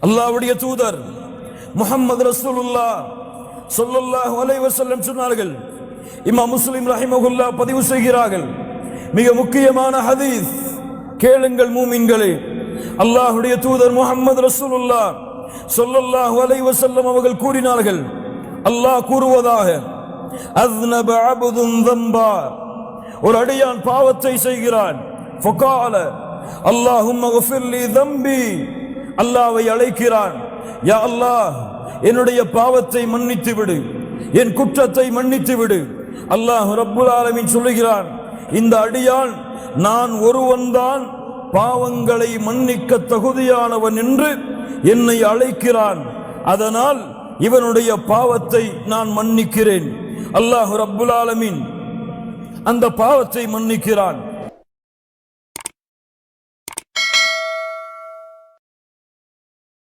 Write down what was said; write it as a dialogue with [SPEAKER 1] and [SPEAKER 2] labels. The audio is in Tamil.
[SPEAKER 1] அல்லாஹ்வுடைய தூதர் முஹம்மது ரசூலுல்லாஹ் ஸல்லல்லாஹு அலைஹி வஸல்லம் சொன்னார்கள். இமாம் முஸ்லிம் ரஹிமஹுல்லாஹ் பதிவு செய்கிறார்கள். மிக முக்கியமான ஹதீஸ், கேளுங்கள் மூமின்களே. அல்லாஹ்வுடைய தூதர் முஹம்மது ரசூலுல்லாஹ் ஸல்லல்லாஹு அலைஹி வஸல்லம் அவர்கள் கூறினார்கள், அல்லாஹ் கூறுவதாக, அஸ்னப அப்துன் ذنبا, ஒரு அடியான் பாவத்தை செய்கிறான். ஃபகால அல்லாஹும்ம கஃபிர் லி ذنبي, அல்லாஹ்வை அழைக்கிறான், யா அல்லாஹ் என்னுடைய பாவத்தை மன்னித்து விடு, என் குற்றத்தை மன்னித்து விடு. அல்லாஹ் ரப்புல் ஆலமீன் சொல்லுகிறான், இந்த அடியான் நான் ஒருவன்தான் பாவங்களை மன்னிக்க தகுதியானவன் என்று என்னை அழைக்கிறான், அதனால் இவனுடைய பாவத்தை நான் மன்னிக்கிறேன். அல்லாஹ் ரப்புல் ஆலமீன் அந்த பாவத்தை மன்னிக்கிறான்.